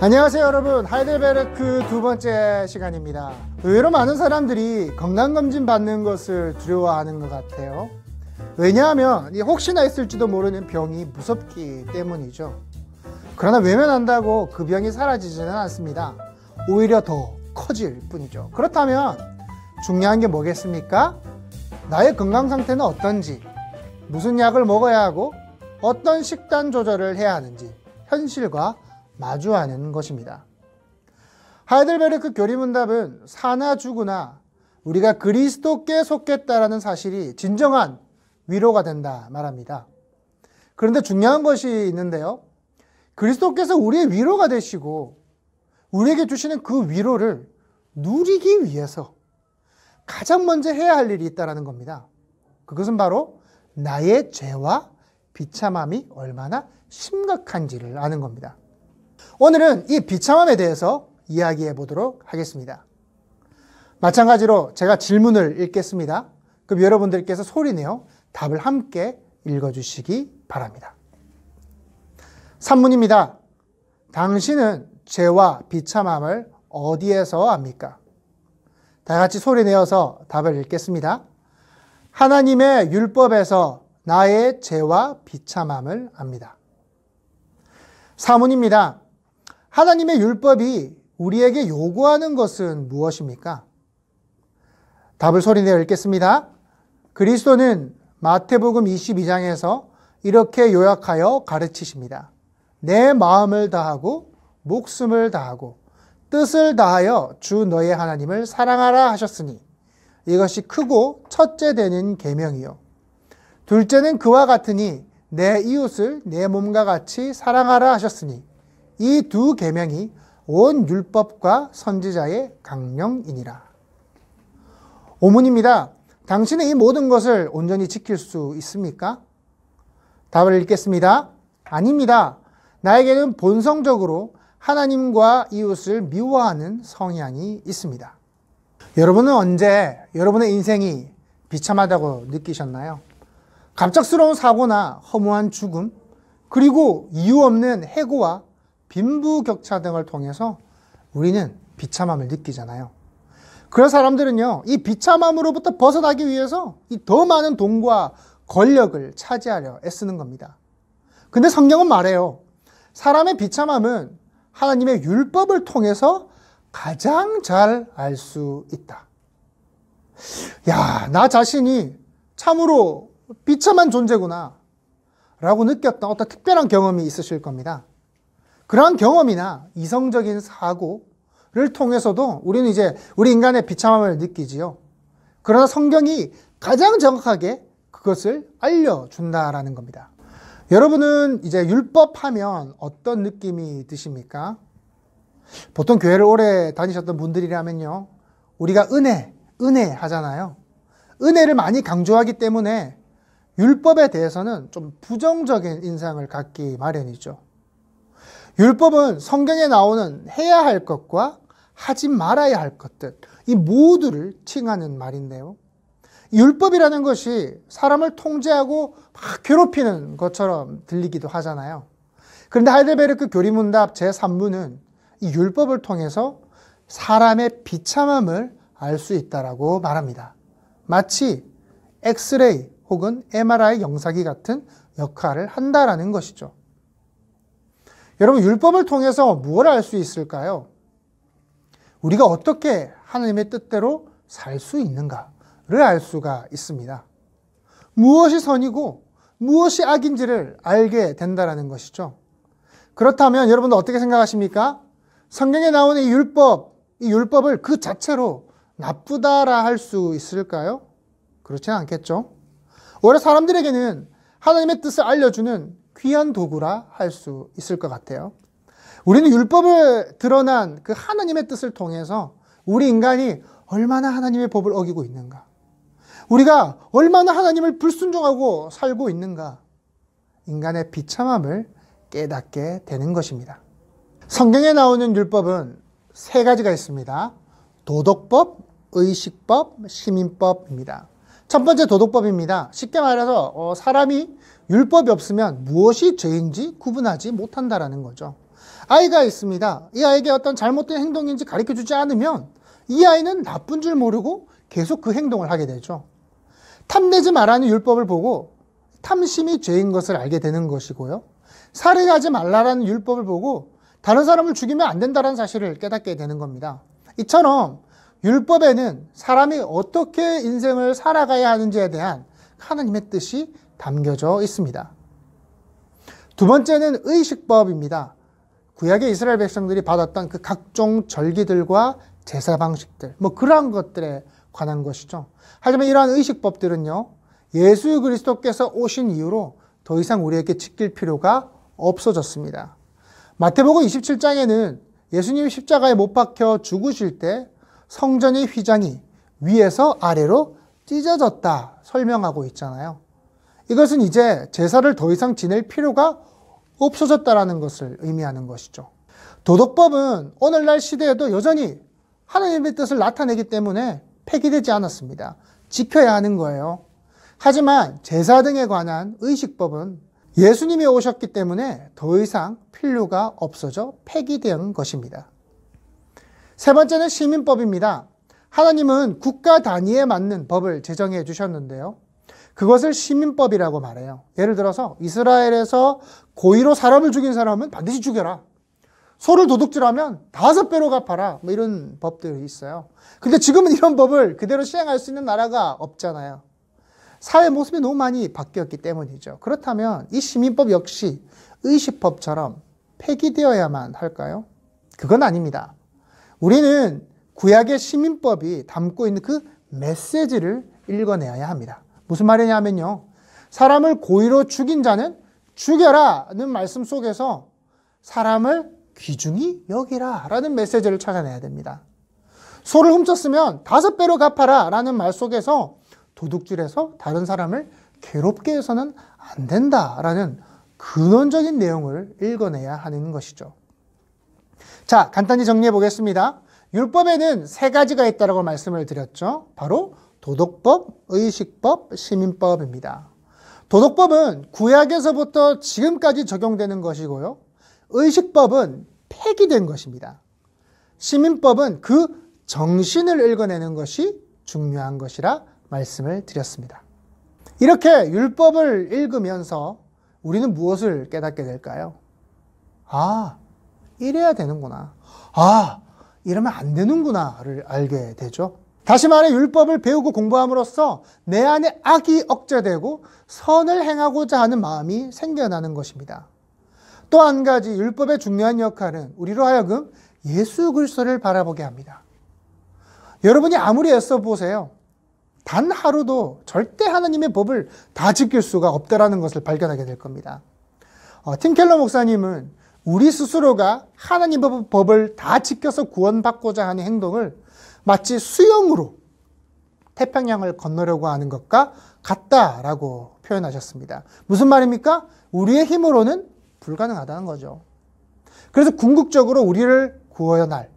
안녕하세요 여러분, 하이델베르크 두 번째 시간입니다. 의외로 많은 사람들이 건강검진 받는 것을 두려워하는 것 같아요. 왜냐하면 혹시나 있을지도 모르는 병이 무섭기 때문이죠. 그러나 외면한다고 그 병이 사라지지는 않습니다. 오히려 더 커질 뿐이죠. 그렇다면 중요한 게 뭐겠습니까? 나의 건강 상태는 어떤지, 무슨 약을 먹어야 하고 어떤 식단 조절을 해야 하는지 현실과 마주하는 것입니다. 하이델베르크 교리문답은 사나 죽으나 우리가 그리스도께 속했다라는 사실이 진정한 위로가 된다 말합니다. 그런데 중요한 것이 있는데요. 그리스도께서 우리의 위로가 되시고 우리에게 주시는 그 위로를 누리기 위해서 가장 먼저 해야 할 일이 있다는 겁니다. 그것은 바로 나의 죄와 비참함이 얼마나 심각한지를 아는 겁니다. 오늘은 이 비참함에 대해서 이야기해 보도록 하겠습니다. 마찬가지로 제가 질문을 읽겠습니다. 그럼 여러분들께서 소리내어 답을 함께 읽어주시기 바랍니다. 3문입니다. 당신은 죄와 비참함을 어디에서 압니까? 다 같이 소리내어서 답을 읽겠습니다. 하나님의 율법에서 나의 죄와 비참함을 압니다. 4문입니다. 하나님의 율법이 우리에게 요구하는 것은 무엇입니까? 답을 소리내어 읽겠습니다. 그리스도는 마태복음 22장에서 이렇게 요약하여 가르치십니다. 내 마음을 다하고 목숨을 다하고 뜻을 다하여 주 너의 하나님을 사랑하라 하셨으니 이것이 크고 첫째 되는 계명이요. 둘째는 그와 같으니 내 이웃을 내 몸과 같이 사랑하라 하셨으니 이 두 계명이 온 율법과 선지자의 강령이니라. 5문입니다. 당신은 이 모든 것을 온전히 지킬 수 있습니까? 답을 읽겠습니다. 아닙니다. 나에게는 본성적으로 하나님과 이웃을 미워하는 성향이 있습니다. 여러분은 언제 여러분의 인생이 비참하다고 느끼셨나요? 갑작스러운 사고나 허무한 죽음, 그리고 이유 없는 해고와 빈부격차 등을 통해서 우리는 비참함을 느끼잖아요. 그런 사람들은요, 이 비참함으로부터 벗어나기 위해서 이 더 많은 돈과 권력을 차지하려 애쓰는 겁니다. 근데 성경은 말해요. 사람의 비참함은 하나님의 율법을 통해서 가장 잘 알 수 있다. 야, 나 자신이 참으로 비참한 존재구나 라고 느꼈던 어떤 특별한 경험이 있으실 겁니다. 그러한 경험이나 이성적인 사고를 통해서도 우리는 이제 우리 인간의 비참함을 느끼지요. 그러나 성경이 가장 정확하게 그것을 알려준다라는 겁니다. 여러분은 이제 율법하면 어떤 느낌이 드십니까? 보통 교회를 오래 다니셨던 분들이라면요, 우리가 은혜 하잖아요. 은혜를 많이 강조하기 때문에 율법에 대해서는 좀 부정적인 인상을 갖기 마련이죠. 율법은 성경에 나오는 해야 할 것과 하지 말아야 할 것들, 이 모두를 칭하는 말인데요. 율법이라는 것이 사람을 통제하고 막 괴롭히는 것처럼 들리기도 하잖아요. 그런데 하이델베르크 교리문답 제3부는 이 율법을 통해서 사람의 비참함을 알 수 있다라고 말합니다. 마치 엑스레이 혹은 MRI 영상기 같은 역할을 한다라는 것이죠. 여러분, 율법을 통해서 무엇을 알 수 있을까요? 우리가 어떻게 하나님의 뜻대로 살 수 있는가를 알 수가 있습니다. 무엇이 선이고 무엇이 악인지를 알게 된다는 것이죠. 그렇다면 여러분들 어떻게 생각하십니까? 성경에 나오는 이 율법을 그 자체로 나쁘다라 할 수 있을까요? 그렇지는 않겠죠. 오히려 사람들에게는 하나님의 뜻을 알려주는 귀한 도구라 할 수 있을 것 같아요. 우리는 율법을 드러난 그 하나님의 뜻을 통해서 우리 인간이 얼마나 하나님의 법을 어기고 있는가, 우리가 얼마나 하나님을 불순종하고 살고 있는가, 인간의 비참함을 깨닫게 되는 것입니다. 성경에 나오는 율법은 3가지가 있습니다. 도덕법, 의식법, 시민법입니다. 첫 번째 도덕법입니다. 쉽게 말해서 사람이 율법이 없으면 무엇이 죄인지 구분하지 못한다라는 거죠. 아이가 있습니다. 이 아이에게 어떤 잘못된 행동인지 가르쳐주지 않으면 이 아이는 나쁜 줄 모르고 계속 그 행동을 하게 되죠. 탐내지 말라는 율법을 보고 탐심이 죄인 것을 알게 되는 것이고요. 살인하지 말라라는 율법을 보고 다른 사람을 죽이면 안 된다는 사실을 깨닫게 되는 겁니다. 이처럼 율법에는 사람이 어떻게 인생을 살아가야 하는지에 대한 하나님의 뜻이 담겨져 있습니다. 두 번째는 의식법입니다. 구약의 이스라엘 백성들이 받았던 그 각종 절기들과 제사 방식들, 그러한 것들에 관한 것이죠. 하지만 이러한 의식법들은요, 예수 그리스도께서 오신 이후로 더 이상 우리에게 지킬 필요가 없어졌습니다. 마태복음 27장에는 예수님이 십자가에 못 박혀 죽으실 때 성전의 휘장이 위에서 아래로 찢어졌다 설명하고 있잖아요. 이것은 이제 제사를 더 이상 지낼 필요가 없어졌다라는 것을 의미하는 것이죠. 도덕법은 오늘날 시대에도 여전히 하나님의 뜻을 나타내기 때문에 폐기되지 않았습니다. 지켜야 하는 거예요. 하지만 제사 등에 관한 의식법은 예수님이 오셨기 때문에 더 이상 필요가 없어져 폐기된 것입니다. 세 번째는 시민법입니다. 하나님은 국가 단위에 맞는 법을 제정해 주셨는데요. 그것을 시민법이라고 말해요. 예를 들어서 이스라엘에서 고의로 사람을 죽인 사람은 반드시 죽여라. 소를 도둑질하면 5배로 갚아라. 이런 법들이 있어요. 근데 지금은 이런 법을 그대로 시행할 수 있는 나라가 없잖아요. 사회 모습이 너무 많이 바뀌었기 때문이죠. 그렇다면 이 시민법 역시 의식법처럼 폐기되어야만 할까요? 그건 아닙니다. 우리는 구약의 시민법이 담고 있는 그 메시지를 읽어내야 합니다. 무슨 말이냐면요. 사람을 고의로 죽인 자는 죽여라는 말씀 속에서 사람을 귀중히 여기라 라는 메시지를 찾아내야 됩니다. 소를 훔쳤으면 5배로 갚아라 라는 말 속에서 도둑질해서 다른 사람을 괴롭게 해서는 안 된다라는 근원적인 내용을 읽어내야 하는 것이죠. 자, 간단히 정리해 보겠습니다. 율법에는 3가지가 있다고 말씀을 드렸죠. 바로 도덕법, 의식법, 시민법입니다. 도덕법은 구약에서부터 지금까지 적용되는 것이고요. 의식법은 폐기된 것입니다. 시민법은 그 정신을 읽어내는 것이 중요한 것이라 말씀을 드렸습니다. 이렇게 율법을 읽으면서 우리는 무엇을 깨닫게 될까요? 아, 이래야 되는구나. 아, 이러면 안 되는구나를 알게 되죠. 다시 말해 율법을 배우고 공부함으로써 내 안에 악이 억제되고 선을 행하고자 하는 마음이 생겨나는 것입니다. 또 한 가지 율법의 중요한 역할은 우리로 하여금 예수 그리스도를 바라보게 합니다. 여러분이 아무리 애써 보세요. 단 하루도 절대 하나님의 법을 다 지킬 수가 없다라는 것을 발견하게 될 겁니다. 팀 켈러 목사님은 우리 스스로가 하나님의 법을 다 지켜서 구원받고자 하는 행동을 마치 수영으로 태평양을 건너려고 하는 것과 같다라고 표현하셨습니다. 무슨 말입니까? 우리의 힘으로는 불가능하다는 거죠. 그래서 궁극적으로 우리를 구원할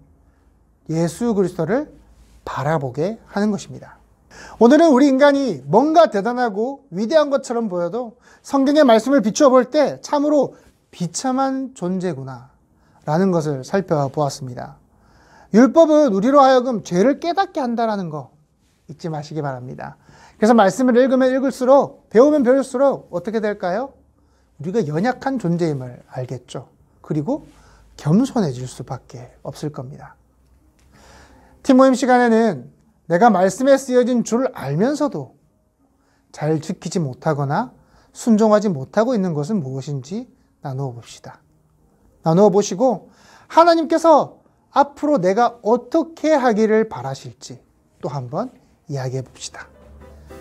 예수 그리스도를 바라보게 하는 것입니다. 오늘은 우리 인간이 뭔가 대단하고 위대한 것처럼 보여도 성경의 말씀을 비추어 볼 때 참으로 비참한 존재구나 라는 것을 살펴보았습니다. 율법은 우리로 하여금 죄를 깨닫게 한다는 거 잊지 마시기 바랍니다. 그래서 말씀을 읽으면 읽을수록 배우면 배울수록 어떻게 될까요? 우리가 연약한 존재임을 알겠죠. 그리고 겸손해질 수밖에 없을 겁니다. 팀 모임 시간에는 내가 말씀에 쓰여진 줄 알면서도 잘 지키지 못하거나 순종하지 못하고 있는 것은 무엇인지 나누어 봅시다. 나누어 보시고 하나님께서 앞으로 내가 어떻게 하기를 바라실지 또 한번 이야기해 봅시다.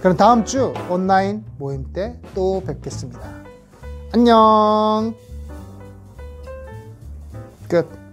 그럼 다음 주 온라인 모임 때 또 뵙겠습니다. 안녕. 끝.